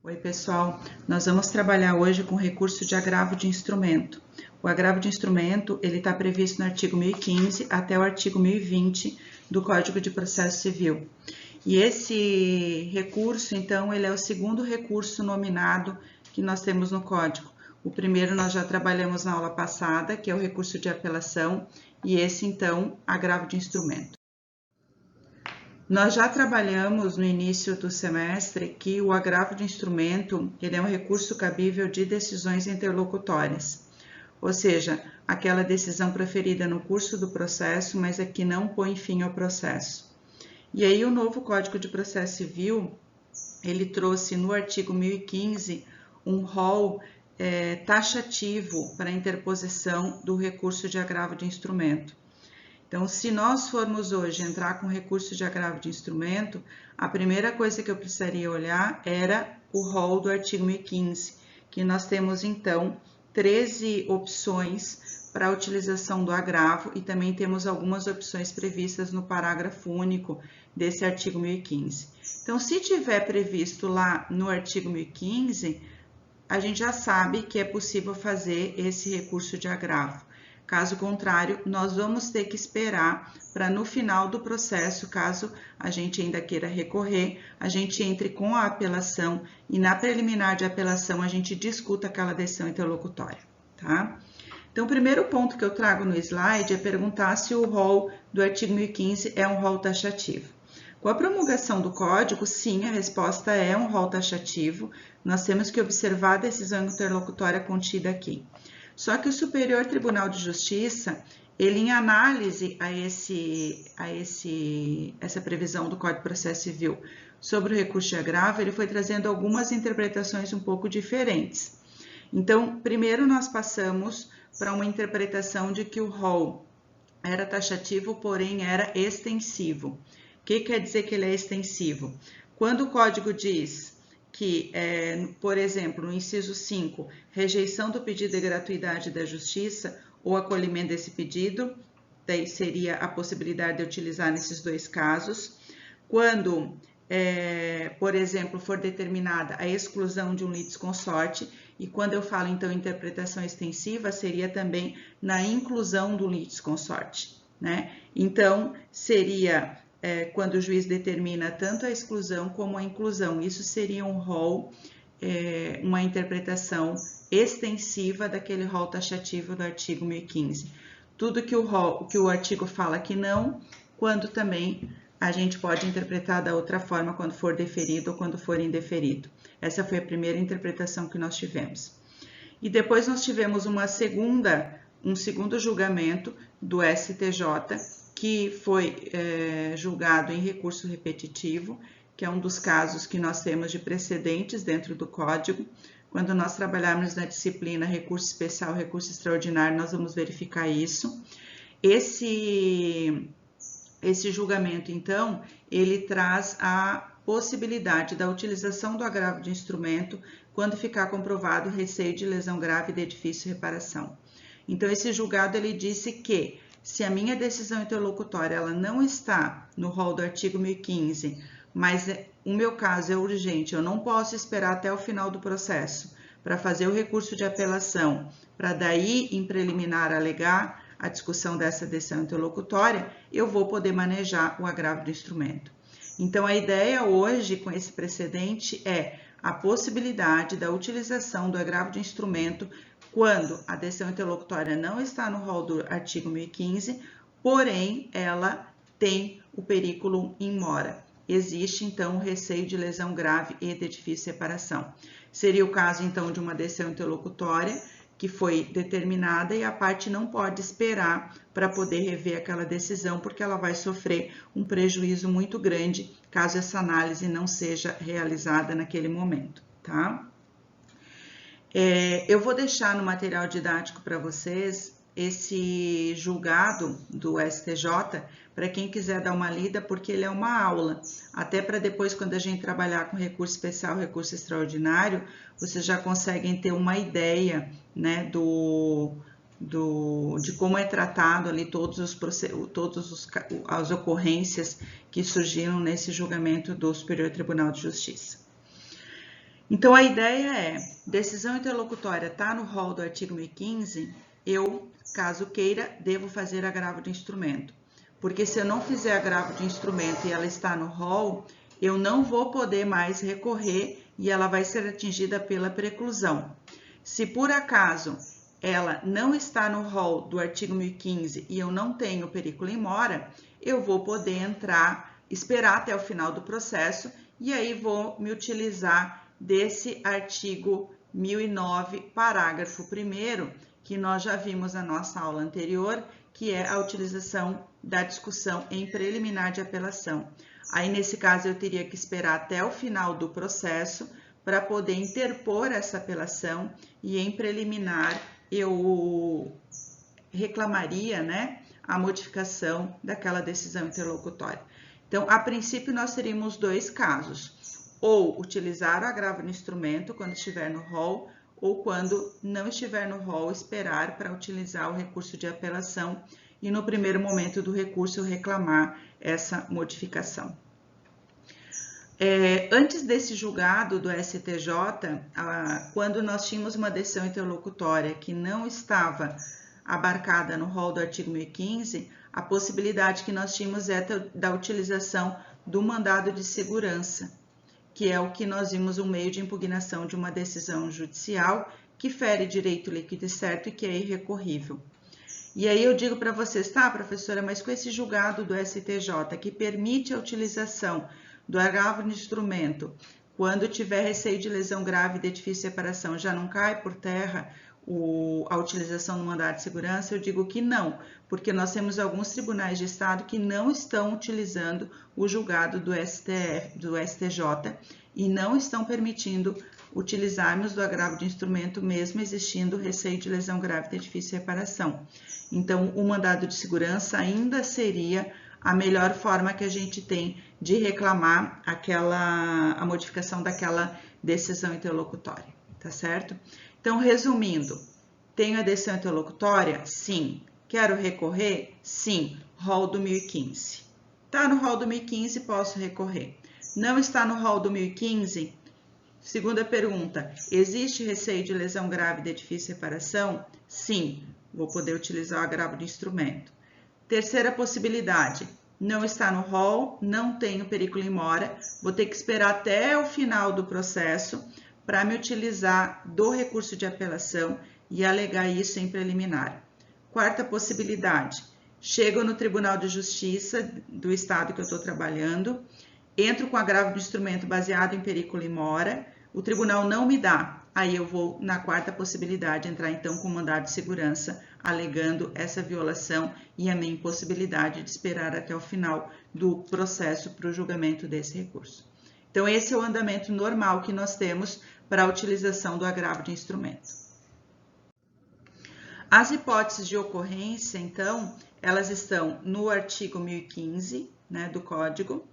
Oi, pessoal. Nós vamos trabalhar hoje com recurso de agravo de instrumento. O agravo de instrumento, ele está previsto no artigo 1015 até o artigo 1020 do Código de Processo Civil. E esse recurso, então, ele é o segundo recurso nominado que nós temos no Código. O primeiro nós já trabalhamos na aula passada, que é o recurso de apelação, e esse, então, agravo de instrumento. Nós já trabalhamos no início do semestre que o agravo de instrumento ele é um recurso cabível de decisões interlocutórias, ou seja, aquela decisão proferida no curso do processo, mas é que não põe fim ao processo. E aí o novo Código de Processo Civil, ele trouxe no artigo 1015 um rol taxativo para a interposição do recurso de agravo de instrumento. Então, se nós formos hoje entrar com recurso de agravo de instrumento, a primeira coisa que eu precisaria olhar era o rol do artigo 1015, que nós temos, então, 13 opções para a utilização do agravo e também temos algumas opções previstas no parágrafo único desse artigo 1015. Então, se tiver previsto lá no artigo 1015, a gente já sabe que é possível fazer esse recurso de agravo. Caso contrário, nós vamos ter que esperar para no final do processo, caso a gente ainda queira recorrer, a gente entre com a apelação e na preliminar de apelação a gente discuta aquela decisão interlocutória, tá? Então, o primeiro ponto que eu trago no slide é perguntar se o rol do artigo 1015 é um rol taxativo. Com a promulgação do Código, sim, a resposta é um rol taxativo. Nós temos que observar a decisão interlocutória contida aqui. Só que o Superior Tribunal de Justiça, ele em análise a essa previsão do Código de Processo Civil sobre o recurso de agravo, ele foi trazendo algumas interpretações um pouco diferentes. Então, primeiro nós passamos para uma interpretação de que o rol era taxativo, porém era extensivo. O que quer dizer que ele é extensivo? Quando o Código diz que, por exemplo, no inciso 5, rejeição do pedido de gratuidade da Justiça ou acolhimento desse pedido, daí seria a possibilidade de utilizar nesses dois casos. Quando, por exemplo, for determinada a exclusão de um litisconsorte, e quando eu falo, então, interpretação extensiva, seria também na inclusão do litisconsorte, né? Então, seria quando o juiz determina tanto a exclusão como a inclusão. Isso seria um rol, uma interpretação extensiva daquele rol taxativo do artigo 1015. Tudo que o artigo fala que não, quando também a gente pode interpretar da outra forma quando for deferido ou quando for indeferido. Essa foi a primeira interpretação que nós tivemos. E depois nós tivemos um segundo julgamento do STJ, que foi julgado em recurso repetitivo, que é um dos casos que nós temos de precedentes dentro do Código. Quando nós trabalharmos na disciplina recurso especial, recurso extraordinário, nós vamos verificar isso. Esse julgamento, então, ele traz a possibilidade da utilização do agravo de instrumento quando ficar comprovado o receio de lesão grave de edifício e reparação. Então, esse julgado, ele disse que se a minha decisão interlocutória ela não está no rol do artigo 1015, mas o meu caso é urgente, eu não posso esperar até o final do processo para fazer o recurso de apelação, para daí, em preliminar, alegar a discussão dessa decisão interlocutória, eu vou poder manejar o agravo do instrumento. Então, a ideia hoje, com esse precedente, é a possibilidade da utilização do agravo de instrumento quando a decisão interlocutória não está no rol do artigo 1015, porém ela tem o perículo in mora. Existe, então, o receio de lesão grave e de difícil separação. Seria o caso, então, de uma decisão interlocutória que foi determinada e a parte não pode esperar para poder rever aquela decisão, porque ela vai sofrer um prejuízo muito grande caso essa análise não seja realizada naquele momento, tá? Eu vou deixar no material didático para vocês esse julgado do STJ, para quem quiser dar uma lida, porque ele é uma aula, até para depois, quando a gente trabalhar com recurso especial, recurso extraordinário, vocês já conseguem ter uma ideia, né, de como é tratado ali as ocorrências que surgiram nesse julgamento do Superior Tribunal de Justiça. Então, a ideia é, decisão interlocutória está no rol do artigo 1015, eu, caso queira, devo fazer agravo de instrumento. Porque se eu não fizer agravo de instrumento e ela está no rol, eu não vou poder mais recorrer e ela vai ser atingida pela preclusão. Se por acaso ela não está no rol do artigo 1015 e eu não tenho perículo in mora, eu vou poder esperar até o final do processo e aí vou me utilizar desse artigo 1009, parágrafo 1º, que nós já vimos na nossa aula anterior, que é a utilização da discussão em preliminar de apelação. Aí, nesse caso, eu teria que esperar até o final do processo para poder interpor essa apelação e, em preliminar, eu reclamaria, né, a modificação daquela decisão interlocutória. Então, a princípio, nós teríamos dois casos: ou utilizar o agravo no instrumento quando estiver no rol, ou quando não estiver no rol, esperar para utilizar o recurso de apelação e no primeiro momento do recurso reclamar essa modificação. Antes desse julgado do STJ, quando nós tínhamos uma decisão interlocutória que não estava abarcada no rol do artigo 1015, a possibilidade que nós tínhamos é da utilização do mandado de segurança, que é o que nós vimos um meio de impugnação de uma decisão judicial que fere direito líquido e certo e que é irrecorrível. E aí eu digo para vocês, tá, professora, mas com esse julgado do STJ que permite a utilização do agravo de instrumento, quando tiver receio de lesão grave de edifício de separação, já não cai por terra a utilização do mandado de segurança? Eu digo que não, porque nós temos alguns tribunais de estado que não estão utilizando o julgado do STJ e não estão permitindo utilizarmos do agravo de instrumento, mesmo existindo receio de lesão grave de edifício de reparação. Então, o mandado de segurança ainda seria a melhor forma que a gente tem de reclamar a modificação daquela decisão interlocutória, tá certo? Então, resumindo, tenho a decisão interlocutória? Sim. Quero recorrer? Sim. Rol do 1015. Está no rol do 1015, posso recorrer. Não está no rol do 1015? Segunda pergunta, existe receio de lesão grave de edifício de reparação? Sim, vou poder utilizar o agravo de instrumento. Terceira possibilidade, não está no rol, não tenho perículo in mora, vou ter que esperar até o final do processo para me utilizar do recurso de apelação e alegar isso em preliminar. Quarta possibilidade, chego no Tribunal de Justiça do estado que eu estou trabalhando, entro com agravo de instrumento baseado em perículo in mora, o tribunal não me dá, aí eu vou na quarta possibilidade entrar então com mandado de segurança, alegando essa violação e a minha impossibilidade de esperar até o final do processo para o julgamento desse recurso. Então, esse é o andamento normal que nós temos para a utilização do agravo de instrumento. As hipóteses de ocorrência, então, elas estão no artigo 1015, né, do Código,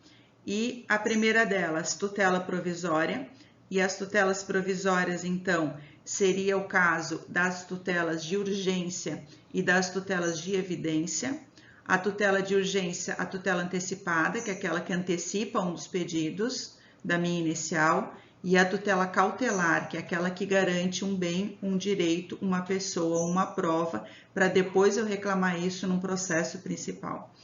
e a primeira delas, tutela provisória, e as tutelas provisórias, então, seria o caso das tutelas de urgência e das tutelas de evidência. A tutela de urgência, a tutela antecipada, que é aquela que antecipa um dos pedidos da minha inicial, e a tutela cautelar, que é aquela que garante um bem, um direito, uma pessoa, uma prova, para depois eu reclamar isso num processo principal.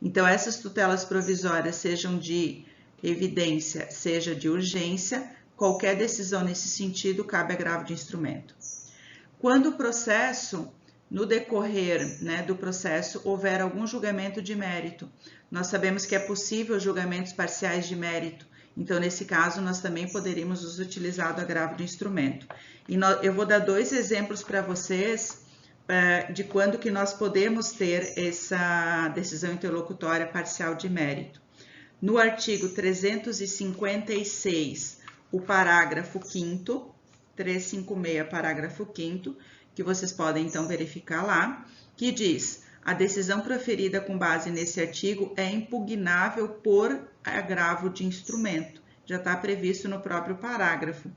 Então, essas tutelas provisórias, sejam de evidência, seja de urgência, qualquer decisão nesse sentido cabe agravo de instrumento. Quando o processo, no decorrer, né, do processo, houver algum julgamento de mérito, nós sabemos que é possível julgamentos parciais de mérito, então nesse caso nós também poderíamos utilizar o agravo de instrumento. E eu vou dar dois exemplos para vocês de quando que nós podemos ter essa decisão interlocutória parcial de mérito. No artigo 356, o parágrafo 5º, 356, parágrafo 5º, que vocês podem então verificar lá, que diz: a decisão proferida com base nesse artigo é impugnável por agravo de instrumento. Já está previsto no próprio parágrafo.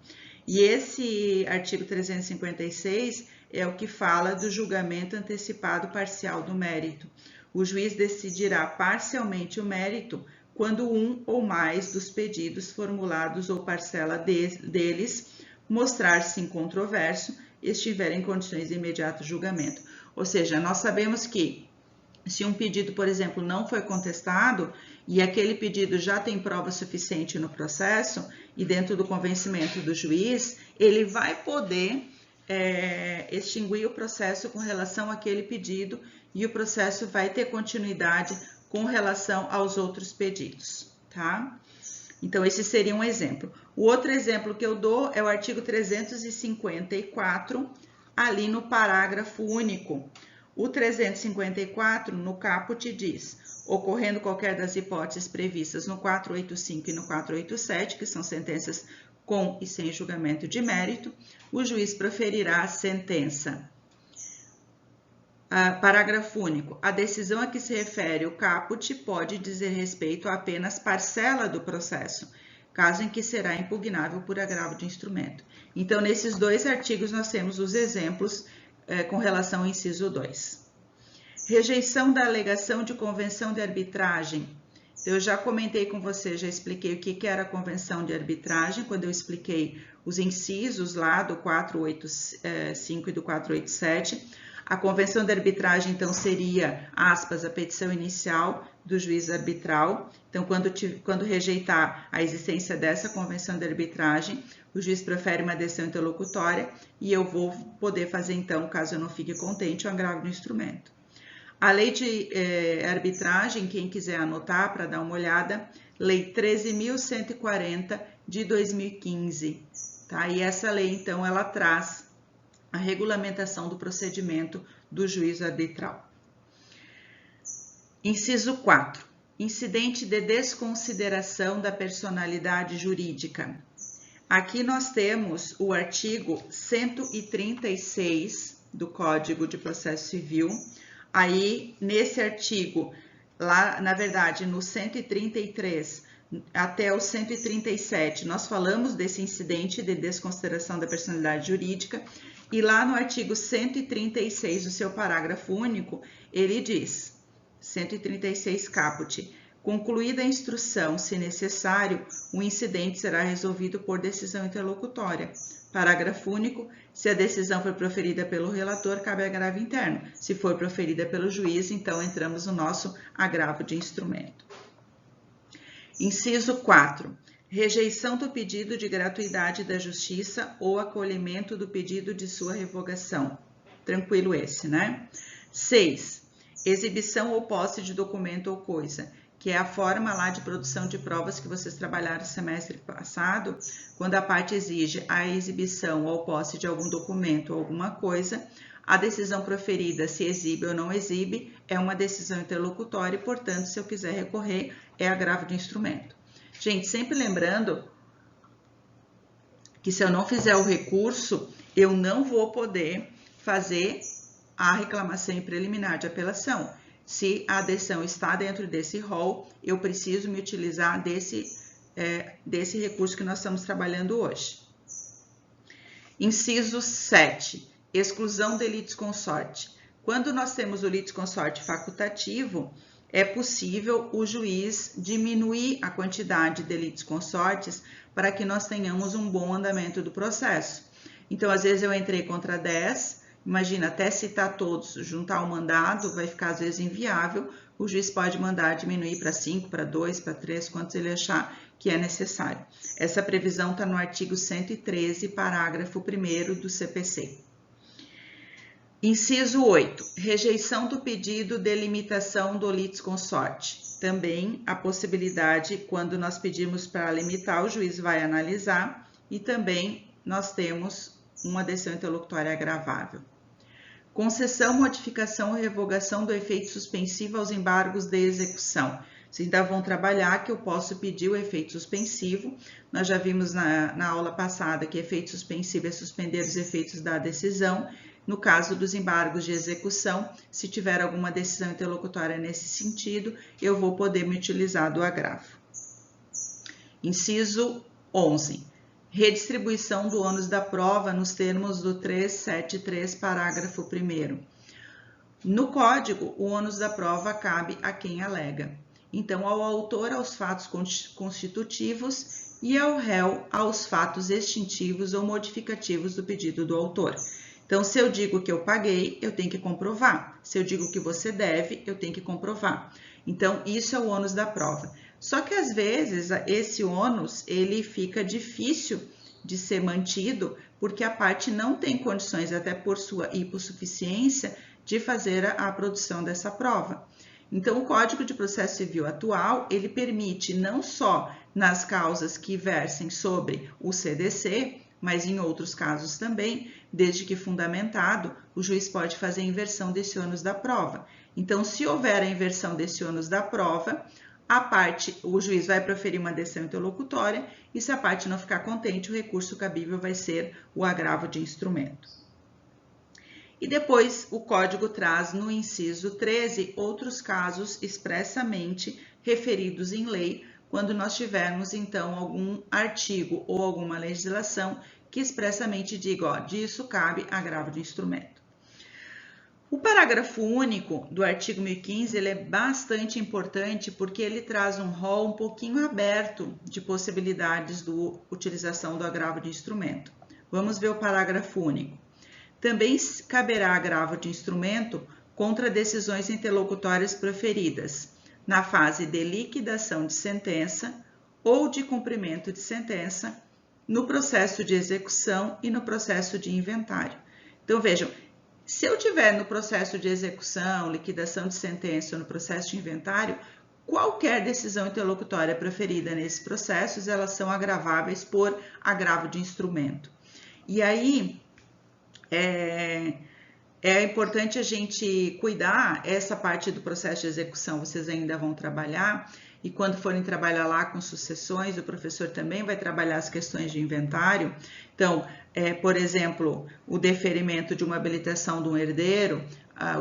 E esse artigo 356 é o que fala do julgamento antecipado parcial do mérito. O juiz decidirá parcialmente o mérito quando um ou mais dos pedidos formulados ou parcela deles mostrar-se incontroverso e estiver em condições de imediato julgamento. Ou seja, nós sabemos que se um pedido, por exemplo, não foi contestado e aquele pedido já tem prova suficiente no processo e dentro do convencimento do juiz, ele vai poder extinguir o processo com relação àquele pedido e o processo vai ter continuidade com relação aos outros pedidos, tá? Então, esse seria um exemplo. O outro exemplo que eu dou é o artigo 354, ali no parágrafo único. O 354, no caput, diz: ocorrendo qualquer das hipóteses previstas no 485 e no 487, que são sentenças com e sem julgamento de mérito, o juiz proferirá a sentença. Parágrafo único. A decisão a que se refere o caput pode dizer respeito a apenas parcela do processo, caso em que será impugnável por agravo de instrumento. Então, nesses dois artigos, nós temos os exemplos com relação ao inciso 2. Rejeição da alegação de convenção de arbitragem. Eu já comentei com você, já expliquei o que era a convenção de arbitragem, quando eu expliquei os incisos lá do 485 e do 487. A convenção de arbitragem, então, seria, aspas, a petição inicial do juiz arbitral. Então, quando rejeitar a existência dessa convenção de arbitragem, o juiz profere uma decisão interlocutória e eu vou poder fazer, então, caso eu não fique contente, o agravo do instrumento. A lei de arbitragem, quem quiser anotar para dar uma olhada, lei 13.140 de 2015, tá? E essa lei, então, ela traz a regulamentação do procedimento do juízo arbitral. Inciso 4. Incidente de desconsideração da personalidade jurídica. Aqui nós temos o artigo 136 do Código de Processo Civil. Aí, nesse artigo, lá, na verdade, no 133 até o 137, nós falamos desse incidente de desconsideração da personalidade jurídica, e lá no artigo 136, o seu parágrafo único, ele diz, 136 caput, concluída a instrução, se necessário, o incidente será resolvido por decisão interlocutória. Parágrafo único, se a decisão for proferida pelo relator, cabe agravo interno. Se for proferida pelo juiz, então entramos no nosso agravo de instrumento. Inciso 4. Rejeição do pedido de gratuidade da justiça ou acolhimento do pedido de sua revogação. Tranquilo esse, né? 6. Exibição ou posse de documento ou coisa, que é a forma lá de produção de provas que vocês trabalharam no semestre passado, quando a parte exige a exibição ou posse de algum documento ou alguma coisa, a decisão proferida, se exibe ou não exibe, é uma decisão interlocutória e, portanto, se eu quiser recorrer, é agravo de instrumento. Gente, sempre lembrando que se eu não fizer o recurso, eu não vou poder fazer a reclamação em preliminar de apelação. Se a adesão está dentro desse rol, eu preciso me utilizar desse recurso que nós estamos trabalhando hoje. Inciso 7. Exclusão de litisconsorte. Quando nós temos o litisconsorte facultativo, é possível o juiz diminuir a quantidade de litisconsortes para que nós tenhamos um bom andamento do processo. Então, às vezes eu entrei contra 10, imagina, até citar todos, juntar o mandado, vai ficar às vezes inviável, o juiz pode mandar diminuir para 5, para 2, para 3, quantos ele achar que é necessário. Essa previsão está no artigo 113, parágrafo 1º do CPC. Inciso 8. Rejeição do pedido de limitação do litisconsorte. Também a possibilidade, quando nós pedimos para limitar, o juiz vai analisar e também nós temos uma decisão interlocutória agravável. Concessão, modificação ou revogação do efeito suspensivo aos embargos de execução. Vocês ainda vão trabalhar que eu posso pedir o efeito suspensivo. Nós já vimos na aula passada que efeito suspensivo é suspender os efeitos da decisão. No caso dos embargos de execução, se tiver alguma decisão interlocutória nesse sentido, eu vou poder me utilizar do agravo. Inciso 11. Redistribuição do ônus da prova nos termos do 373, parágrafo 1º. No Código, o ônus da prova cabe a quem alega. então ao autor aos fatos constitutivos e ao réu aos fatos extintivos ou modificativos do pedido do autor. Então, se eu digo que eu paguei, eu tenho que comprovar. Se eu digo que você deve, eu tenho que comprovar. Então, isso é o ônus da prova. Só que, às vezes, esse ônus, ele fica difícil de ser mantido, porque a parte não tem condições, até por sua hipossuficiência, de fazer a produção dessa prova. Então, o Código de Processo Civil atual, ele permite não só nas causas que versem sobre o CDC, mas em outros casos também, desde que fundamentado, o juiz pode fazer a inversão desse ônus da prova. Então, se houver a inversão desse ônus da prova, o juiz vai proferir uma decisão interlocutória e, se a parte não ficar contente, o recurso cabível vai ser o agravo de instrumento. E depois o Código traz no inciso 13 outros casos expressamente referidos em lei, quando nós tivermos então algum artigo ou alguma legislação que expressamente diga, ó, disso cabe agravo de instrumento. O parágrafo único do artigo 1015 ele é bastante importante porque ele traz um rol um pouquinho aberto de possibilidades de utilização do agravo de instrumento. Vamos ver o parágrafo único. Também caberá agravo de instrumento contra decisões interlocutórias proferidas na fase de liquidação de sentença ou de cumprimento de sentença, no processo de execução e no processo de inventário. Então, vejam, se eu tiver no processo de execução, liquidação de sentença ou no processo de inventário, qualquer decisão interlocutória proferida nesses processos, elas são agraváveis por agravo de instrumento. E aí, é importante a gente cuidar, essa parte do processo de execução vocês ainda vão trabalhar, e quando forem trabalhar lá com sucessões, o professor também vai trabalhar as questões de inventário. Então, por exemplo, o deferimento de uma habilitação de um herdeiro,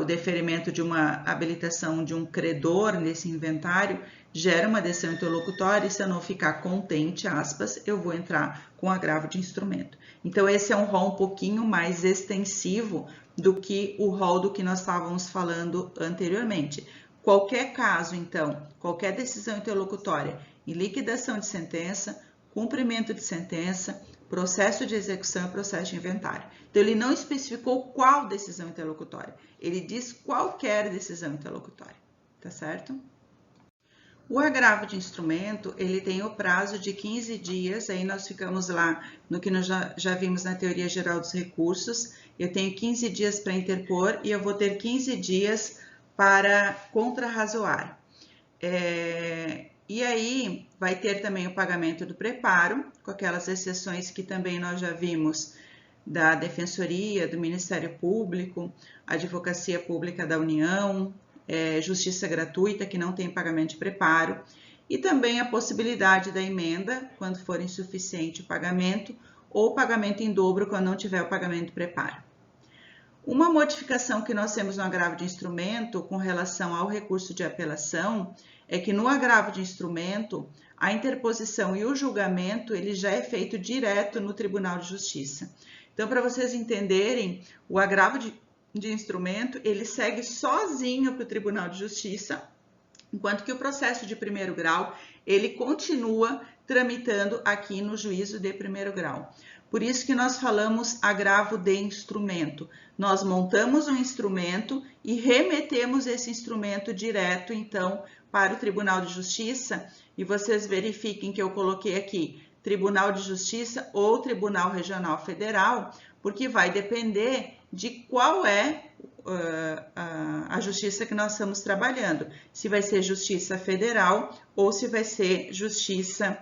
o deferimento de uma habilitação de um credor nesse inventário, gera uma decisão interlocutória e se eu não ficar contente, aspas, eu vou entrar com agravo de instrumento. Então, esse é um rol um pouquinho mais extensivo do que o rol do que nós estávamos falando anteriormente. Qualquer caso, então, qualquer decisão interlocutória em liquidação de sentença, cumprimento de sentença, processo de execução e processo de inventário. Então, ele não especificou qual decisão interlocutória, ele diz qualquer decisão interlocutória, tá certo? O agravo de instrumento, ele tem o prazo de 15 dias, aí nós ficamos lá no que nós já vimos na teoria geral dos recursos. Eu tenho 15 dias para interpor e eu vou ter 15 dias para contrarrazoar. E aí vai ter também o pagamento do preparo, com aquelas exceções que também nós já vimos da Defensoria, do Ministério Público, Advocacia Pública da União, justiça gratuita, que não tem pagamento de preparo, e também a possibilidade da emenda, quando for insuficiente o pagamento, ou pagamento em dobro, quando não tiver o pagamento de preparo. Uma modificação que nós temos no agravo de instrumento com relação ao recurso de apelação é que no agravo de instrumento, a interposição e o julgamento ele já é feito direto no Tribunal de Justiça. Então, para vocês entenderem, o agravo de instrumento, ele segue sozinho para o Tribunal de Justiça, enquanto que o processo de primeiro grau, ele continua tramitando aqui no juízo de primeiro grau. Por isso que nós falamos agravo de instrumento. Nós montamos um instrumento e remetemos esse instrumento direto, então, para o Tribunal de Justiça, e vocês verifiquem que eu coloquei aqui Tribunal de Justiça ou Tribunal Regional Federal, porque vai depender de qual é a justiça que nós estamos trabalhando, se vai ser justiça federal ou se vai ser justiça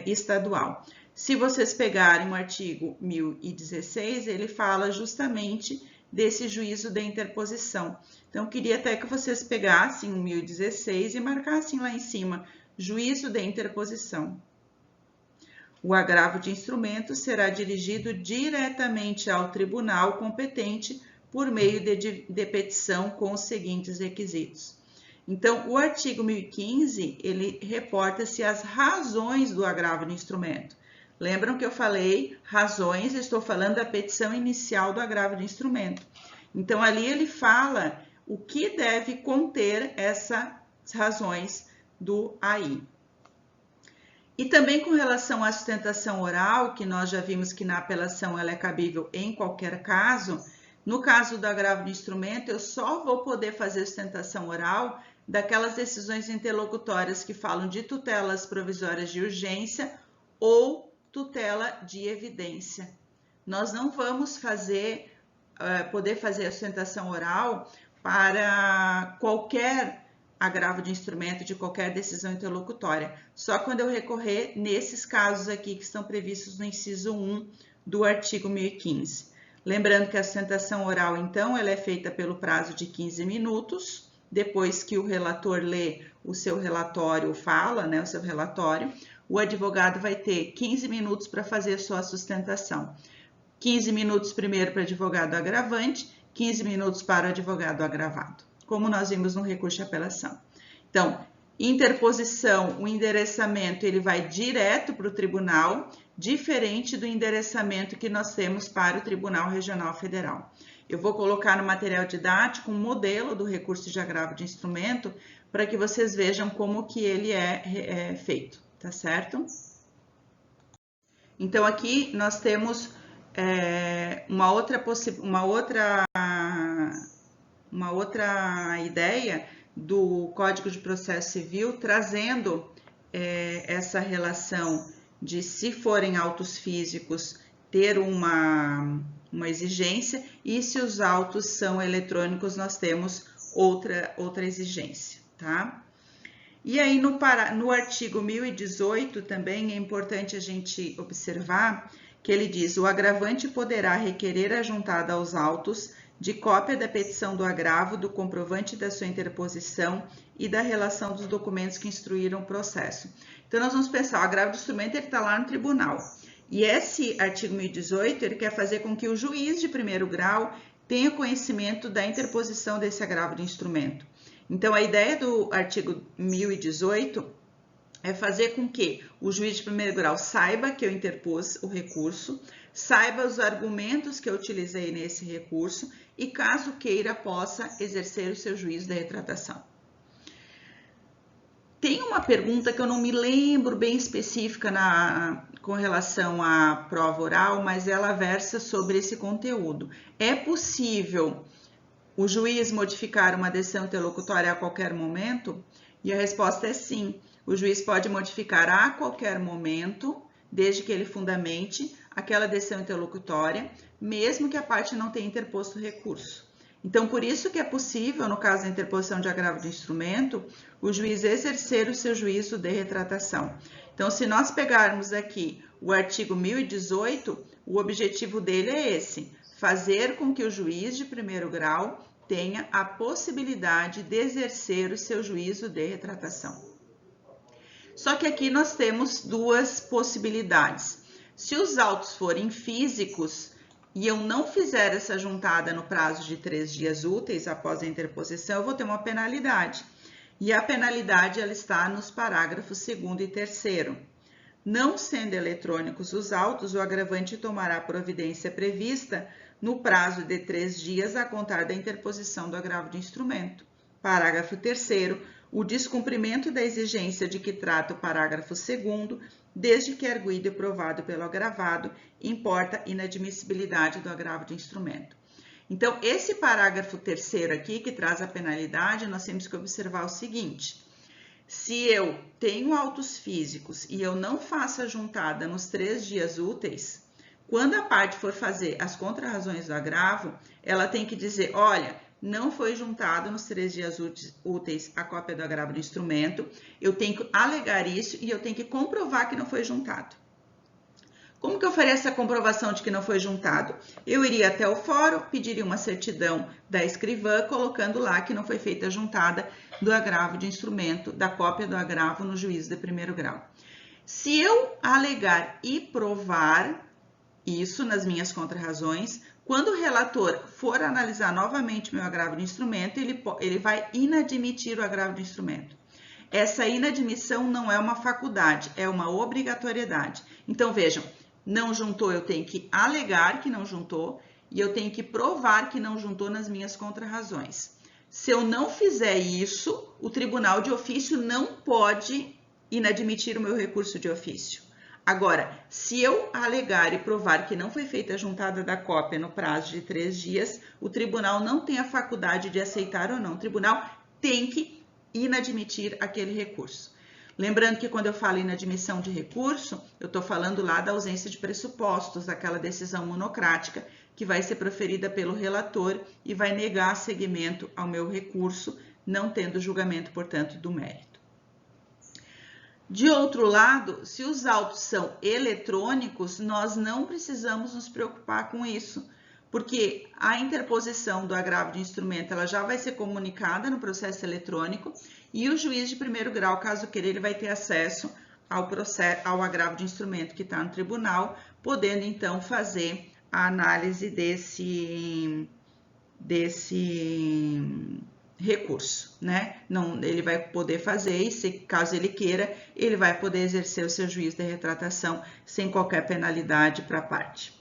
estadual. Se vocês pegarem o artigo 1016, ele fala justamente desse juízo de interposição. Então, eu queria até que vocês pegassem o 1016 e marcassem lá em cima, juízo de interposição. O agravo de instrumento será dirigido diretamente ao tribunal competente por meio de petição com os seguintes requisitos. Então, o artigo 1015, ele reporta-se as razões do agravo de instrumento. Lembram que eu falei razões, estou falando da petição inicial do agravo de instrumento. Então, ali ele fala o que deve conter essas razões do AI. E também com relação à sustentação oral, que nós já vimos que na apelação ela é cabível em qualquer caso, no caso do agravo de instrumento, eu só vou poder fazer sustentação oral daquelas decisões interlocutórias que falam de tutelas provisórias de urgência ou tutela de evidência. Nós não vamos poder fazer a sustentação oral para qualquer agravo de instrumento de qualquer decisão interlocutória, só quando eu recorrer nesses casos aqui que estão previstos no inciso 1 do artigo 1015. Lembrando que a sustentação oral, então, ela é feita pelo prazo de 15 minutos, depois que o relator lê o seu relatório, fala, né, o seu relatório, o advogado vai ter 15 minutos para fazer a sua sustentação. 15 minutos primeiro para o advogado agravante, 15 minutos para o advogado agravado, como nós vimos no recurso de apelação. Então, interposição, o endereçamento, ele vai direto para o tribunal, diferente do endereçamento que nós temos para o Tribunal Regional Federal. Eu vou colocar no material didático um modelo do recurso de agravo de instrumento para que vocês vejam como que ele é feito, tá certo? Então, aqui nós temos uma outra ideia do Código de Processo Civil, trazendo essa relação de, se forem autos físicos, ter uma exigência, e se os autos são eletrônicos, nós temos outra exigência, tá? E aí, no artigo 1018, também é importante a gente observar que ele diz: o agravante poderá requerer a juntada aos autos de cópia da petição do agravo, do comprovante da sua interposição e da relação dos documentos que instruíram o processo. Então, nós vamos pensar, o agravo de instrumento está lá no tribunal. E esse artigo 1018, ele quer fazer com que o juiz de primeiro grau tenha conhecimento da interposição desse agravo de instrumento. Então, a ideia do artigo 1018 é fazer com que o juiz de primeiro grau saiba que eu interpus o recurso, saiba os argumentos que eu utilizei nesse recurso e, caso queira, possa exercer o seu juízo da retratação. Tem uma pergunta que eu não me lembro bem específica com relação à prova oral, mas ela versa sobre esse conteúdo. É possível o juiz modificar uma decisão interlocutória a qualquer momento? E a resposta é sim. O juiz pode modificar a qualquer momento, desde que ele fundamente aquela decisão interlocutória, mesmo que a parte não tenha interposto recurso. Então, por isso que é possível, no caso da interposição de agravo de instrumento, o juiz exercer o seu juízo de retratação. Então, se nós pegarmos aqui o artigo 1018, o objetivo dele é esse: fazer com que o juiz de primeiro grau tenha a possibilidade de exercer o seu juízo de retratação. Só que aqui nós temos duas possibilidades. Se os autos forem físicos e eu não fizer essa juntada no prazo de 3 dias úteis após a interposição, eu vou ter uma penalidade. E a penalidade ela está nos parágrafos 2º e 3º. Não sendo eletrônicos os autos, o agravante tomará a providência prevista no prazo de 3 dias a contar da interposição do agravo de instrumento. Parágrafo 3º. O descumprimento da exigência de que trata o parágrafo 2º, desde que arguido e provado pelo agravado, importa inadmissibilidade do agravo de instrumento. Então, esse parágrafo 3º aqui, que traz a penalidade, nós temos que observar o seguinte: se eu tenho autos físicos e eu não faço a juntada nos 3 dias úteis, quando a parte for fazer as contrarrazões do agravo, ela tem que dizer: olha, não foi juntado nos 3 dias úteis a cópia do agravo do instrumento, eu tenho que alegar isso e eu tenho que comprovar que não foi juntado. Como que eu faria essa comprovação de que não foi juntado? Eu iria até o fórum, pediria uma certidão da escrivã, colocando lá que não foi feita a juntada do agravo de instrumento, da cópia do agravo no juízo de primeiro grau. Se eu alegar e provar isso nas minhas contrarrazões, quando o relator for analisar novamente meu agravo de instrumento, ele vai inadmitir o agravo de instrumento. Essa inadmissão não é uma faculdade, é uma obrigatoriedade. Então, vejam, não juntou, eu tenho que alegar que não juntou e eu tenho que provar que não juntou nas minhas contrarrazões. Se eu não fizer isso, o tribunal de ofício não pode inadmitir o meu recurso de ofício. Agora, se eu alegar e provar que não foi feita a juntada da cópia no prazo de 3 dias, o tribunal não tem a faculdade de aceitar ou não. O tribunal tem que inadmitir aquele recurso. Lembrando que quando eu falo inadmissão de recurso, eu estou falando lá da ausência de pressupostos, daquela decisão monocrática que vai ser proferida pelo relator e vai negar seguimento ao meu recurso, não tendo julgamento, portanto, do mérito. De outro lado, se os autos são eletrônicos, nós não precisamos nos preocupar com isso, porque a interposição do agravo de instrumento ela já vai ser comunicada no processo eletrônico e o juiz de primeiro grau, caso queira, ele vai ter acesso ao agravo de instrumento que está no tribunal, podendo então fazer a análise desse recurso, né? Não, ele vai poder fazer e, se caso ele queira, ele vai poder exercer o seu juízo de retratação sem qualquer penalidade para a parte.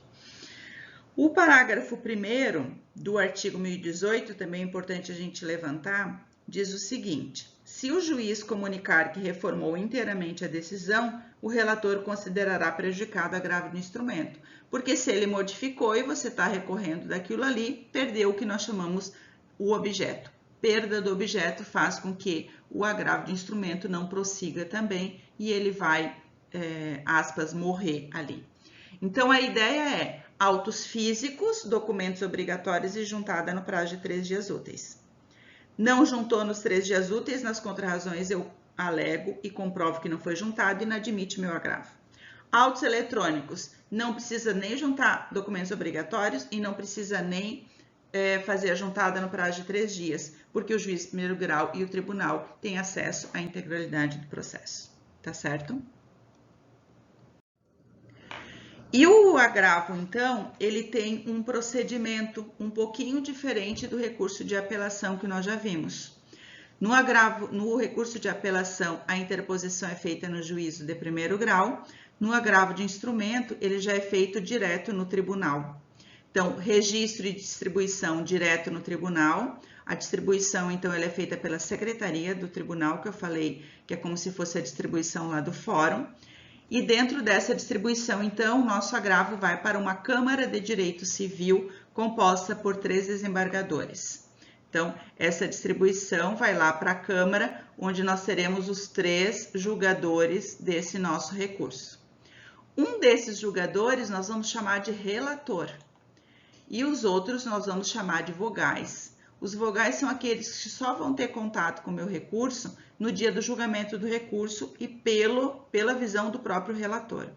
O parágrafo 1º do artigo 1018, também é importante a gente levantar, diz o seguinte: se o juiz comunicar que reformou inteiramente a decisão, o relator considerará prejudicado o agravo do instrumento, porque se ele modificou e você está recorrendo daquilo ali, perdeu o que nós chamamos o objeto. Perda do objeto faz com que o agravo de instrumento não prossiga também e ele vai, aspas, morrer ali. Então, a ideia é autos físicos, documentos obrigatórios e juntada no prazo de 3 dias úteis. Não juntou nos 3 dias úteis, nas contrarrazões eu alego e comprovo que não foi juntado e inadmite meu agravo. Autos eletrônicos, não precisa nem juntar documentos obrigatórios e não precisa nem fazer a juntada no prazo de 3 dias, porque o juiz de primeiro grau e o tribunal têm acesso à integralidade do processo, tá certo? E o agravo, então, ele tem um procedimento um pouquinho diferente do recurso de apelação que nós já vimos. No recurso de apelação, a interposição é feita no juízo de primeiro grau. No agravo de instrumento, ele já é feito direto no tribunal. Então, registro e distribuição direto no tribunal. A distribuição, então, ela é feita pela secretaria do tribunal, que eu falei que é como se fosse a distribuição lá do fórum. E dentro dessa distribuição, então, o nosso agravo vai para uma Câmara de Direito Civil composta por 3 desembargadores. Então, essa distribuição vai lá para a Câmara, onde nós teremos os 3 julgadores desse nosso recurso. Um desses julgadores nós vamos chamar de relator e os outros nós vamos chamar de vogais. Os vogais são aqueles que só vão ter contato com o meu recurso no dia do julgamento do recurso e pela visão do próprio relator.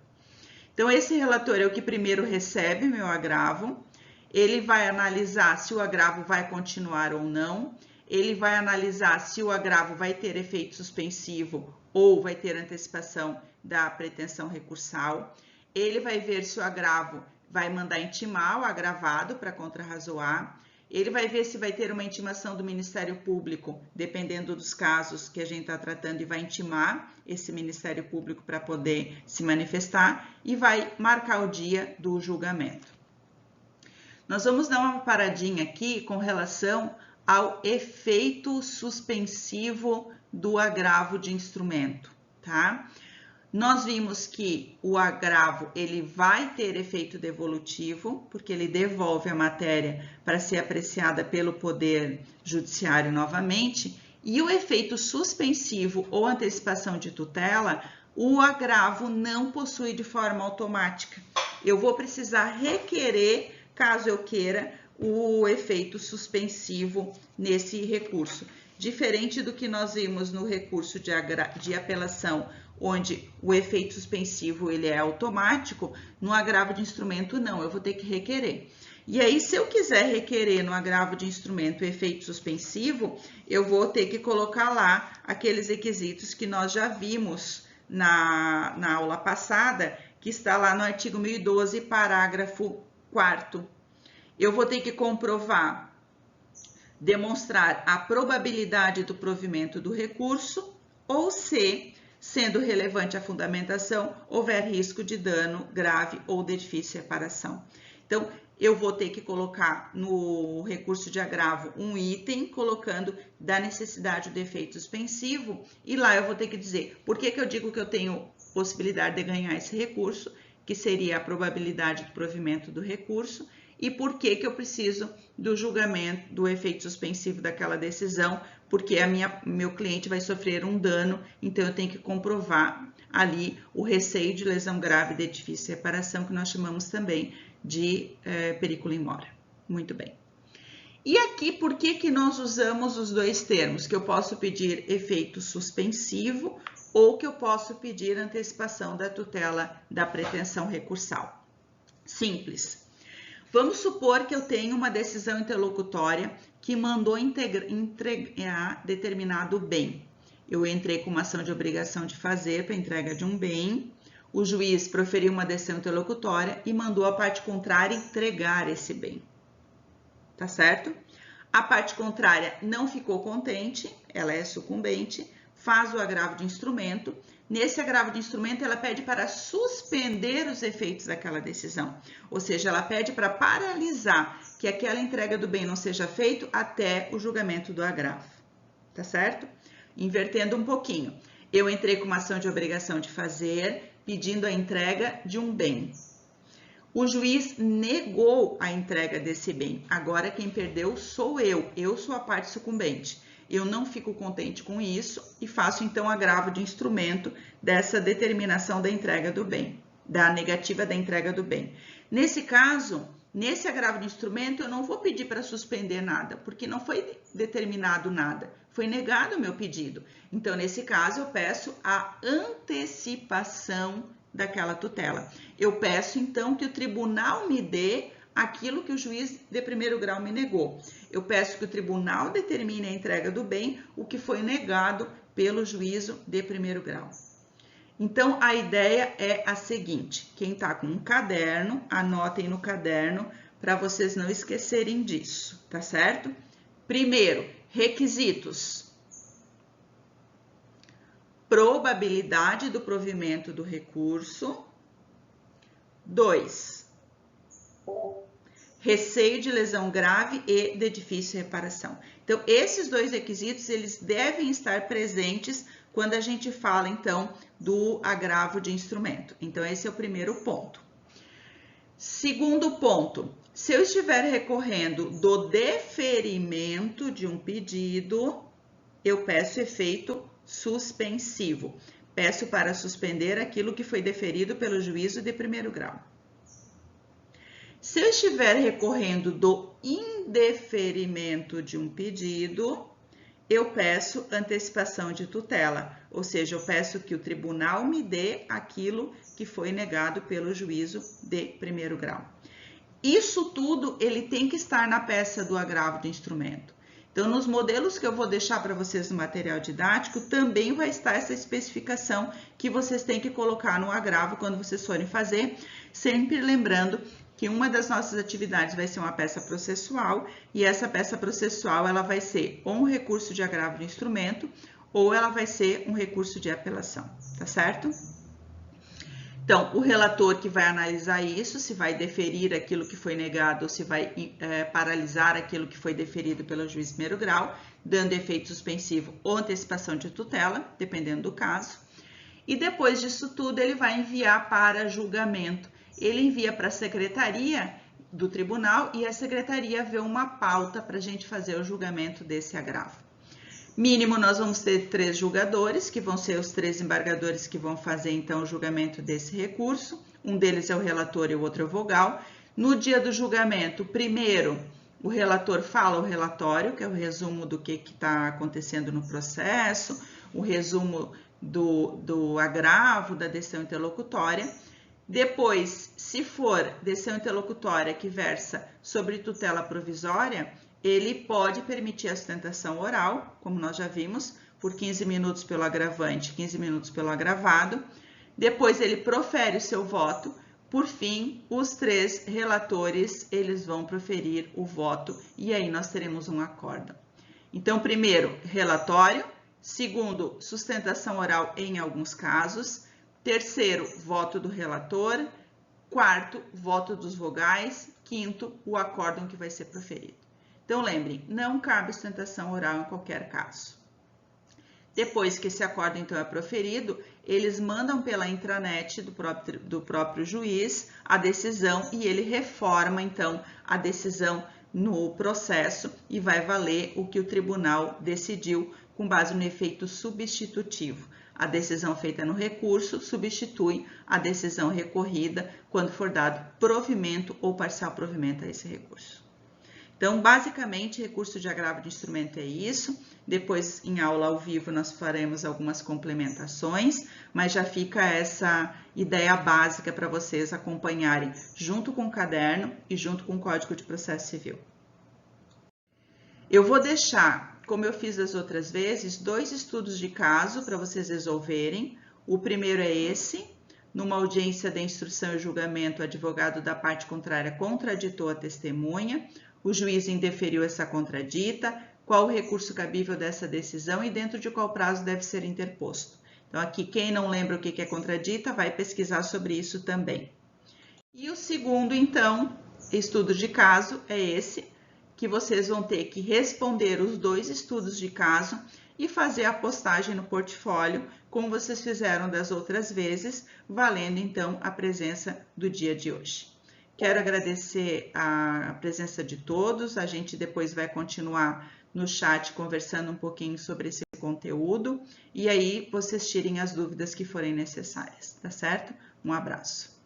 Então, esse relator é o que primeiro recebe meu agravo, ele vai analisar se o agravo vai continuar ou não, ele vai analisar se o agravo vai ter efeito suspensivo ou vai ter antecipação da pretensão recursal, ele vai ver se o agravo vai mandar intimar o agravado para contrarrazoar, ele vai ver se vai ter uma intimação do Ministério Público, dependendo dos casos que a gente está tratando, e vai intimar esse Ministério Público para poder se manifestar e vai marcar o dia do julgamento. Nós vamos dar uma paradinha aqui com relação ao efeito suspensivo do agravo de instrumento, tá? Nós vimos que o agravo ele vai ter efeito devolutivo, porque ele devolve a matéria para ser apreciada pelo Poder Judiciário novamente, e o efeito suspensivo ou antecipação de tutela, o agravo não possui de forma automática. Eu vou precisar requerer, caso eu queira, o efeito suspensivo nesse recurso. Diferente do que nós vimos no recurso de apelação, onde o efeito suspensivo ele é automático, no agravo de instrumento não, eu vou ter que requerer. E aí, se eu quiser requerer no agravo de instrumento o efeito suspensivo, eu vou ter que colocar lá aqueles requisitos que nós já vimos na aula passada, que está lá no artigo 1012, parágrafo 4º. Eu vou ter que comprovar, demonstrar a probabilidade do provimento do recurso, ou se, sendo relevante a fundamentação, houver risco de dano grave ou de difícil reparação. Então, eu vou ter que colocar no recurso de agravo um item, colocando da necessidade do efeito suspensivo, e lá eu vou ter que dizer por que eu digo que eu tenho possibilidade de ganhar esse recurso, que seria a probabilidade de provimento do recurso, e por que eu preciso do julgamento do efeito suspensivo daquela decisão, porque meu cliente vai sofrer um dano, então eu tenho que comprovar ali o receio de lesão grave de difícil reparação, que nós chamamos também de periculum in mora. Muito bem. E aqui, por que nós usamos os dois termos? Que eu posso pedir efeito suspensivo ou que eu posso pedir antecipação da tutela da pretensão recursal. Simples. Vamos supor que eu tenho uma decisão interlocutória que mandou entregar determinado bem. Eu entrei com uma ação de obrigação de fazer para entrega de um bem, o juiz proferiu uma decisão interlocutória e mandou a parte contrária entregar esse bem. Tá certo? A parte contrária não ficou contente, ela é sucumbente, faz o agravo de instrumento. Nesse agravo de instrumento, ela pede para suspender os efeitos daquela decisão. Ou seja, ela pede para paralisar que aquela entrega do bem não seja feita até o julgamento do agravo. Tá certo? Invertendo um pouquinho. Eu entrei com uma ação de obrigação de fazer, pedindo a entrega de um bem. O juiz negou a entrega desse bem. Agora quem perdeu sou eu sou a parte sucumbente. Eu não fico contente com isso e faço então agravo de instrumento dessa determinação da entrega do bem, da negativa da entrega do bem. Nesse caso, nesse agravo de instrumento, eu não vou pedir para suspender nada, porque não foi determinado nada, foi negado o meu pedido. Então, nesse caso, eu peço a antecipação daquela tutela. Eu peço, então, que o tribunal me dê aquilo que o juiz de primeiro grau me negou. Eu peço que o tribunal determine a entrega do bem, o que foi negado pelo juízo de primeiro grau. Então, a ideia é a seguinte: quem está com um caderno, anotem no caderno para vocês não esquecerem disso, tá certo? Primeiro, requisitos. Probabilidade do provimento do recurso. 2. Receio de lesão grave e de difícil reparação. Então, esses dois requisitos, eles devem estar presentes quando a gente fala, então, do agravo de instrumento. Então, esse é o primeiro ponto. Segundo ponto, se eu estiver recorrendo do deferimento de um pedido, eu peço efeito suspensivo. Peço para suspender aquilo que foi deferido pelo juízo de primeiro grau. Se eu estiver recorrendo do indeferimento de um pedido, eu peço antecipação de tutela, ou seja, eu peço que o tribunal me dê aquilo que foi negado pelo juízo de primeiro grau. Isso tudo ele tem que estar na peça do agravo de instrumento. Então, nos modelos que eu vou deixar para vocês no material didático, também vai estar essa especificação que vocês têm que colocar no agravo quando vocês forem fazer, sempre lembrando que uma das nossas atividades vai ser uma peça processual, e essa peça processual ela vai ser ou um recurso de agravo de instrumento, ou ela vai ser um recurso de apelação, tá certo? Então, o relator que vai analisar isso, se vai deferir aquilo que foi negado ou se vai paralisar aquilo que foi deferido pelo juiz de primeiro grau, dando efeito suspensivo ou antecipação de tutela, dependendo do caso. E depois disso tudo, ele vai enviar para julgamento. Ele envia para a secretaria do tribunal e a secretaria vê uma pauta para a gente fazer o julgamento desse agravo. Mínimo, nós vamos ter 3 julgadores, que vão ser os 3 embargadores que vão fazer, então, o julgamento desse recurso. Um deles é o relator e o outro é o vogal. No dia do julgamento, primeiro, o relator fala o relatório, que é o resumo do que está acontecendo no processo, o resumo do agravo, da decisão interlocutória. Depois, se for decisão interlocutória que versa sobre tutela provisória, ele pode permitir a sustentação oral, como nós já vimos, por 15 minutos pelo agravante, 15 minutos pelo agravado. Depois ele profere o seu voto. Por fim, os 3 relatores, eles vão proferir o voto e aí nós teremos um acórdão. Então, primeiro, relatório. Segundo, sustentação oral em alguns casos. Terceiro, voto do relator. Quarto, voto dos vogais. Quinto, o acórdão que vai ser proferido. Então, lembrem, não cabe sustentação oral em qualquer caso. Depois que esse acórdão, então, é proferido, eles mandam pela intranet do próprio juiz a decisão e ele reforma, então, a decisão no processo e vai valer o que o tribunal decidiu com base no efeito substitutivo. A decisão feita no recurso substitui a decisão recorrida quando for dado provimento ou parcial provimento a esse recurso. Então, basicamente, recurso de agravo de instrumento é isso. Depois, em aula ao vivo, nós faremos algumas complementações, mas já fica essa ideia básica para vocês acompanharem junto com o caderno e junto com o Código de Processo Civil. Eu vou deixar, como eu fiz as outras vezes, 2 estudos de caso para vocês resolverem. O primeiro é esse. Numa audiência de instrução e julgamento, o advogado da parte contrária contraditou a testemunha. O juiz indeferiu essa contradita, qual o recurso cabível dessa decisão e dentro de qual prazo deve ser interposto. Então, aqui, quem não lembra o que é contradita, vai pesquisar sobre isso também. E o segundo, então, estudo de caso é esse, que vocês vão ter que responder os 2 estudos de caso e fazer a postagem no portfólio, como vocês fizeram das outras vezes, valendo, então, a presença do dia de hoje. Quero agradecer a presença de todos, a gente depois vai continuar no chat conversando um pouquinho sobre esse conteúdo e aí vocês tirem as dúvidas que forem necessárias, tá certo? Um abraço.